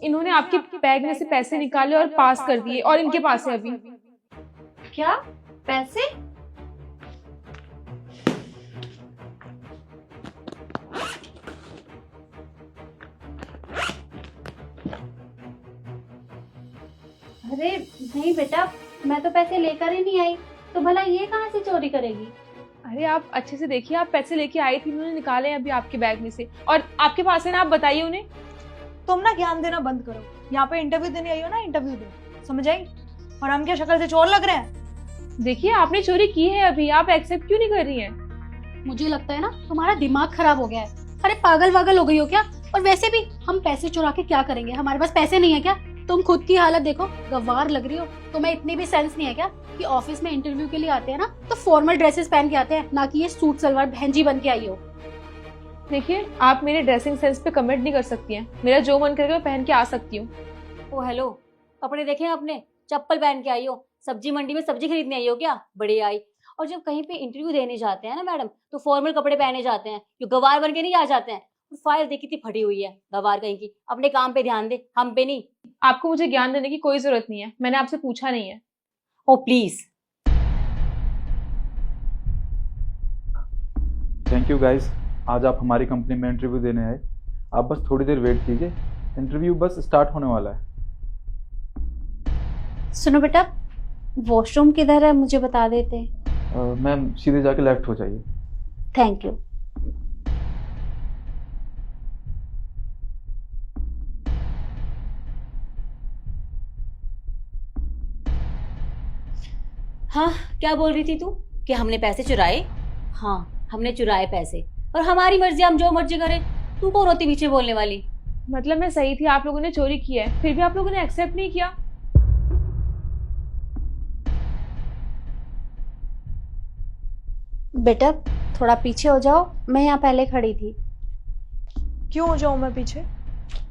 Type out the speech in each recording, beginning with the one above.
इन्होंने आपके बैग में से पैसे निकाले और पास कर दिए और इनके पास है अभी। क्या? पैसे? अरे नहीं बेटा, मैं तो पैसे लेकर ही नहीं आई, तो भला ये कहाँ से चोरी करेगी? अरे आप अच्छे से देखिए, आप पैसे लेके आई थी, उन्होंने निकाले हैं अभी आपके बैग में से और आपके पास है ना, आप बताइए उन्हें। तुम ना ज्ञान देना बंद करो। यहाँ पे इंटरव्यू देने आई हो ना, इंटरव्यू दो, समझ आई? और हम क्या शक्ल से चोर लग रहे हैं? देखिए आपने चोरी की है अभी, आप एक्सेप्ट क्यों नहीं कर रही हैं? मुझे लगता है ना तुम्हारा दिमाग खराब हो गया है। अरे पागल वागल हो गई हो क्या? और वैसे भी हम पैसे चुरा के क्या करेंगे? हमारे पास पैसे नहीं है क्या? तुम खुद की हालत देखो, गवार लग रही हो। तुम्हें इतनी भी सेंस नहीं है क्या कि ऑफिस में इंटरव्यू के लिए आते हैं ना तो फॉर्मल ड्रेसेस पहन के आते हैं, ना कि ये सूट सलवार बहनजी बन के आई हो। देखिए आप मेरे ड्रेसिंग सेंस पे कमेंट नहीं कर सकती हैं, मेरा जो मन करेगा मैं पहन के आ सकती हूँ। ओ हेलो, कपड़े देखे अपने? चप्पल पहन के आई हो? सब्जी मंडी में सब्जी खरीदने आई हो क्या? बड़ी आई। और जब कहीं पे इंटरव्यू देने जाते हैं ना मैडम, तो फॉर्मल कपड़े पहने जाते हैं, जो गवार बन के नहीं आ जाते हैं। फाइल देखी थी फटी हुई है, गवार कहीं की। अपने काम पे ध्यान दे, हम पे नहीं। आपको मुझे ज्ञान देने की कोई जरूरत नहीं है, मैंने आपसे पूछा नहीं है। ओ प्लीज। थैंक यू गाइस, आज आप हमारी कंपनी में इंटरव्यू देने आए। आप बस थोड़ी देर वेट कीजिए, इंटरव्यू बस स्टार्ट होने वाला है। सुनो बेटा, वॉशरूम किधर है मुझे बता देते। मैम सीधे जाके लेफ्ट हो जाइए। Thank you. हाँ, क्या बोल रही थी तू कि हमने पैसे चुराए? हाँ, हमने चुराए पैसे, और हमारी मर्जी, हम जो मर्जी करें। तू कौन होती पीछे बोलने वाली? मतलब मैं सही थी, आप लोगों ने चोरी की है, फिर भी आप लोगों ने एक्सेप्ट नहीं किया। बेटा थोड़ा पीछे हो जाओ, मैं यहाँ पहले खड़ी थी। क्यों हो जाऊं मैं पीछे?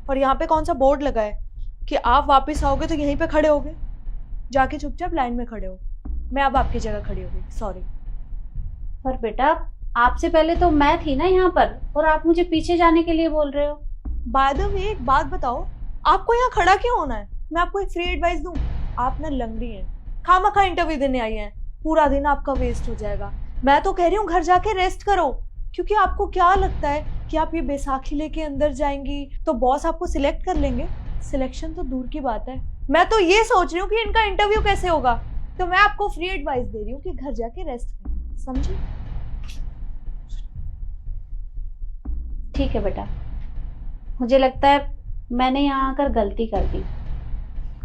और यहाँ पे कौन सा बोर्ड लगा है कि आप वापस आओगे तो यहीं पे खड़े होगे? जाके चुपचाप लाइन में खड़े हो। मैं अब आपकी जगह खड़ी हो गई, सॉरी। पर बेटा आपसे पहले तो मैं थी ना यहाँ पर, और आप मुझे पीछे जाने के लिए बोल रहे हो। बाय द वे एक बात बताओ, आपको यहाँ खड़ा क्यों होना है? मैं आपको एक फ्री एडवाइस दूं, आप ना लंगड़ी हैं, खामखा इंटरव्यू देने आई हैं, पूरा दिन आपका वेस्ट हो जाएगा। मैं तो कह रही हूँ घर जाके रेस्ट करो, क्योंकि आपको क्या लगता है कि आप ये बैसाखी लेके अंदर जाएंगी तो बॉस आपको सिलेक्ट कर लेंगे? सिलेक्शन तो दूर की बात है, मैं तो ये सोच रही हूँ कि इनका इंटरव्यू कैसे होगा। तो मैं आपको फ्री एडवाइस दे रही हूँ कि घर जाके रेस्ट करें, समझी? ठीक है बेटा, मुझे लगता है मैंने यहाँ आकर गलती कर दी।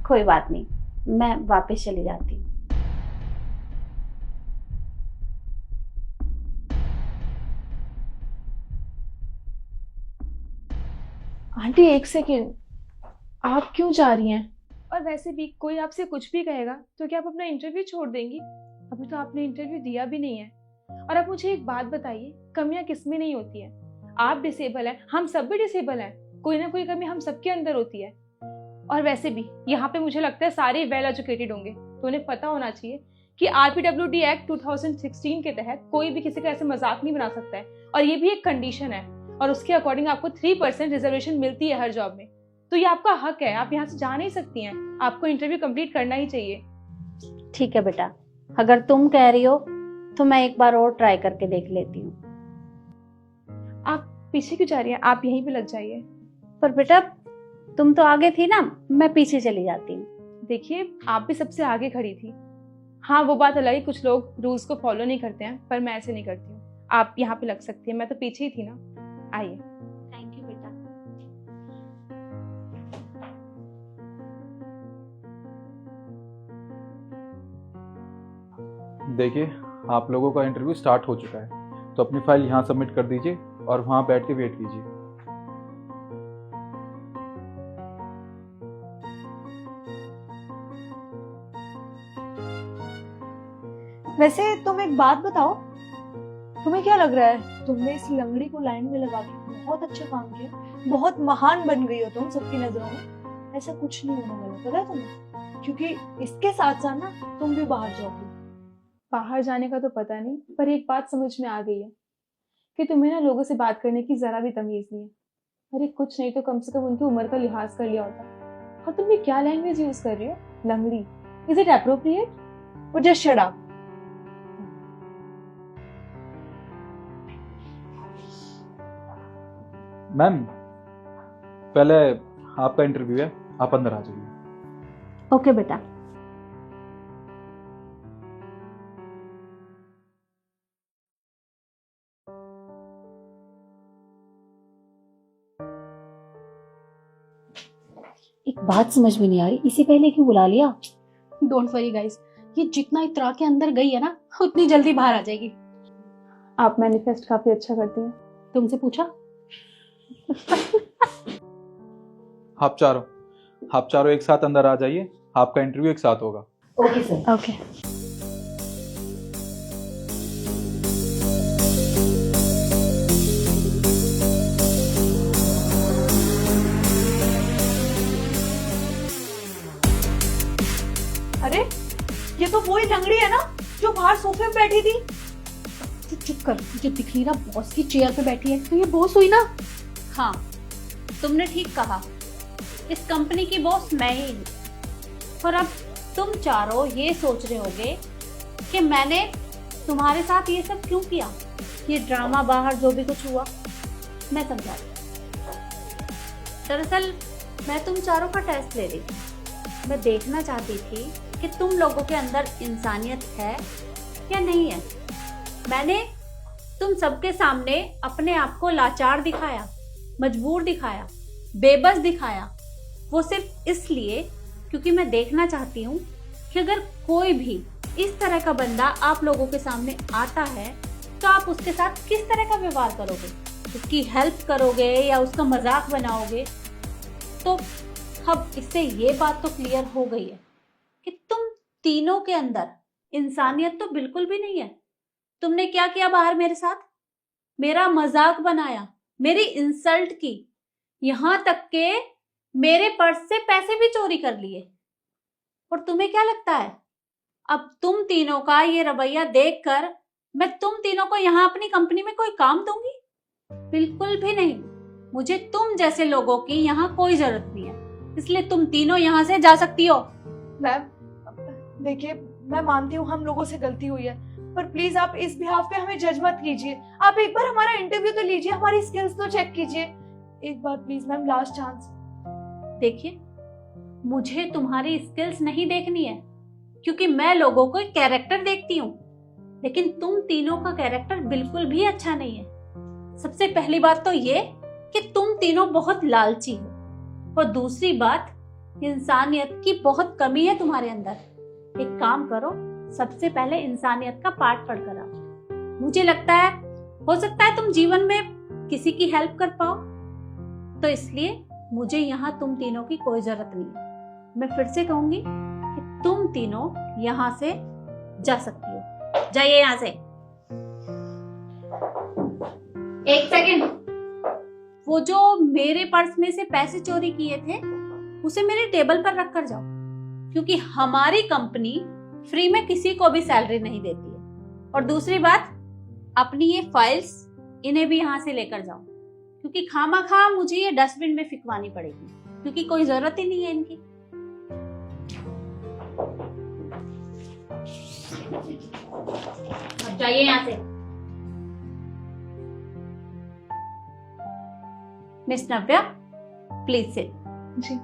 कोई बात नहीं, मैं वापस चली जाती हूँ। आंटी एक सेकेंड, आप क्यों जा रही हैं? और वैसे भी कोई आपसे कुछ भी कहेगा तो क्या आप अपना इंटरव्यू छोड़ देंगी? अभी तो आपने इंटरव्यू दिया भी नहीं है। और आप मुझे एक बात बताइए, कमियां किसमें नहीं होती है? आप डिसेबल हैं, हम सब भी डिसेबल हैं, कोई ना कोई कमी हम सबके अंदर होती है। और वैसे भी यहाँ पे मुझे लगता है सारे वेल एजुकेटेड होंगे, तो उन्हें पता होना चाहिए कि RPWD एक्ट 2016 के तहत कोई भी किसी का ऐसे मजाक नहीं बना सकता है, और ये भी एक कंडीशन है, और उसके अकॉर्डिंग आपको 3% रिजर्वेशन मिलती है हर जॉब में। तो ये आपका हक है, आप यहाँ से जा नहीं सकती हैं, आपको इंटरव्यू कंप्लीट करना ही चाहिए। ठीक है बेटा, अगर तुम कह रही हो तो मैं एक बार और ट्राई करके देख लेती हूँ। आप पीछे क्यों जा रही हैं? आप यहीं पे लग जाइए। पर बेटा तुम तो आगे थी ना, मैं पीछे चली जाती हूँ। देखिए आप भी सबसे आगे खड़ी थी। हाँ वो बात अलग है, कुछ लोग रूल्स को फॉलो नहीं करते हैं, पर मैं ऐसे नहीं करती हूँ। आप यहाँ पे लग सकती हैं, मैं तो पीछे ही थी ना। आइए। थैंक यू बेटा। देखिए आप लोगों का इंटरव्यू स्टार्ट हो चुका है, तो अपनी फाइल यहाँ सबमिट कर दीजिए और वहाँ बैठ के वेट कीजिए। वैसे तुम एक बात बताओ, तुम्हें क्या लग रहा है? तुमने इस लंगड़ी को लाइन में लगा के बहुत अच्छा काम किया, बहुत महान बन गई हो तुम सबकी नजरों में। ऐसा कुछ नहीं होने वाला, पता है तुम्हें? क्योंकि इसके साथ साथ ना तुम भी बाहर जाओगी। बाहर जाने का तो पता नहीं, पर एक बात समझ में आ गई है कि तुम्हें ना लोगों से बात करने की जरा भी तमीज नहीं है। अरे कुछ नहीं तो कम से कम उनकी उम्र का लिहाज कर लिया होता। और तुम ये क्या लैंग्वेज यूज कर रही हो? लंगड़ी, इज इट अप्रोप्रिएट? और जस्ट शट अप। मैम, पहले आपका इंटरव्यू है, आप अंदर आ जाइए। ओके बेटा। एक बात समझ में नहीं आ रही, इसी पहले क्यों बुला लिया? डोंट वरी गाइस, ये जितना इतरा के अंदर गई है ना, उतनी जल्दी बाहर आ जाएगी। आप मैनिफेस्ट काफी अच्छा करती हैं। तुमसे पूछा? आप चारों एक साथ अंदर आ जाइए, आपका इंटरव्यू एक साथ होगा। Okay sir. ओके। अरे ये तो वही लंगड़ी है ना जो बाहर सोफे पे बैठी थी। चुप कर, मुझे दिख नहीं रहा बॉस की चेयर पे बैठी है, तो ये बॉस हुई ना? हाँ, तुमने ठीक कहा, इस कंपनी की बॉस मैं ही हूँ। और अब तुम चारों ये सोच रहे होगे कि मैंने तुम्हारे साथ ये सब क्यों किया, ये ड्रामा, बाहर जो भी कुछ हुआ। मैं समझा रही। दरअसल मैं तुम चारों का टेस्ट ले रही थी। मैं देखना चाहती थी कि तुम लोगों के अंदर इंसानियत है या नहीं है। मैंने तुम सबके सामने अपने आप को लाचार दिखाया, मजबूर दिखाया, बेबस दिखाया। वो सिर्फ इसलिए क्योंकि मैं देखना चाहती हूँ कि अगर कोई भी इस तरह का बंदा आप लोगों के सामने आता है तो आप उसके साथ किस तरह का व्यवहार करोगे, उसकी हेल्प करोगे या उसका मजाक बनाओगे। तो अब इससे ये बात तो क्लियर हो गई है कि तुम तीनों के अंदर इंसानियत तो बिल्कुल भी नहीं है। तुमने क्या किया बाहर मेरे साथ? मेरा मजाक बनाया, मेरी इंसल्ट की, यहां तक के मेरे पर्स से पैसे भी चोरी कर लिए। और तुम्हें क्या लगता है अब तुम तीनों का ये रवैया देखकर मैं तुम तीनों को यहाँ अपनी कंपनी में कोई काम दूंगी? बिल्कुल भी नहीं। मुझे तुम जैसे लोगों की यहाँ कोई जरूरत नहीं है, इसलिए तुम तीनों यहाँ से जा सकती हो। मैम देखिए, मैं मानती हूँ हम लोगों से गलती हुई है, पर प्लीज आप इस बिहाफ पे हमें जज मत कीजिए। आप एक बार हमारा इंटरव्यू तो लीजिए, हमारी स्किल्स तो चेक कीजिए एक बार प्लीज मैम, लास्ट चांस। देखिए, मुझे तुम्हारी स्किल्स नहीं देखनी है, क्योंकि मैं लोगों को कैरेक्टर देखती हूँ, लेकिन तुम तीनों का कैरेक्टर बिल्कुल भी अच्छा नहीं है। सबसे पहली बात तो ये कि तुम तीनों बहुत लालची हो, और दूसरी बात, इंसानियत की बहुत कमी है तुम्हारे अंदर। एक काम करो, सबसे पहले इंसानियत का पाठ पढ़कर आओ। मुझे लगता है हो सकता है तुम जीवन में किसी की हेल्प कर पाओ, तो इसलिए मुझे यहाँ तुम तीनों की कोई जरूरत नहीं है। मैं फिर से कहूंगी कि तुम तीनों यहाँ से जा सकती हो। जाइए यहाँ से। एक सेकेंड, वो जो मेरे पर्स में से पैसे चोरी किए थे उसे मेरे टेबल पर रख कर जाओ, क्योंकि हमारी कंपनी फ्री में किसी को भी सैलरी नहीं देती है। और दूसरी बात, अपनी ये फाइल्स इन्हें भी यहाँ से लेकर जाओ, क्योंकि खामा मुझे ये डस्टबिन में फिकवानी पड़ेगी, क्योंकि कोई जरूरत ही नहीं है इनकी। अब जाइए यहाँ से। Miss Navya, please sit. जी।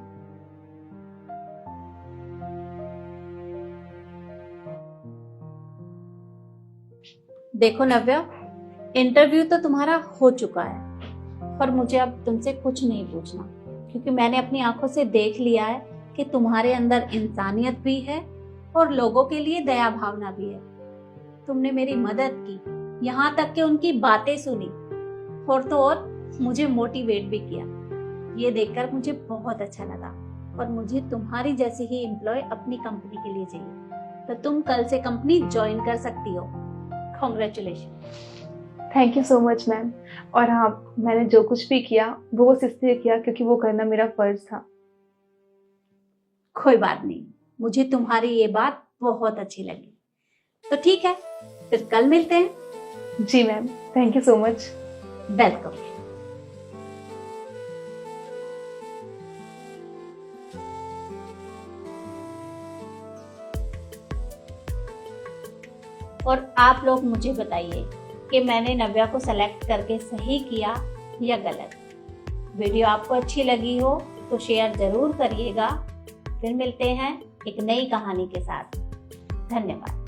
देखो नव्या, इंटरव्यू तो तुम्हारा हो चुका है, पर मुझे अब तुमसे कुछ नहीं पूछना, क्योंकि मैंने अपनी आंखों से देख लिया है कि तुम्हारे अंदर इंसानियत भी है और लोगों के लिए दया भावना भी है। तुमने मेरी मदद की, यहाँ तक कि उनकी बातें सुनी, और तो और मुझे मोटिवेट भी किया। ये देखकर मुझे बहुत अच्छा लगा, और मुझे तुम्हारी जैसी ही एम्प्लॉय अपनी कंपनी के लिए चाहिए। तो तुम कल से कंपनी ज्वाइन कर सकती हो। Congratulation. Thank you so much ma'am. और हाँ, मैंने जो कुछ भी किया वो बस इसलिए किया क्योंकि वो करना मेरा फर्ज था। कोई बात नहीं, मुझे तुम्हारी ये बात बहुत अच्छी लगी। तो ठीक है, फिर कल मिलते हैं। जी ma'am, thank you so much. Welcome. और आप लोग मुझे बताइए कि मैंने नव्या को सेलेक्ट करके सही किया या गलत। वीडियो आपको अच्छी लगी हो तो शेयर ज़रूर करिएगा। फिर मिलते हैं एक नई कहानी के साथ। धन्यवाद।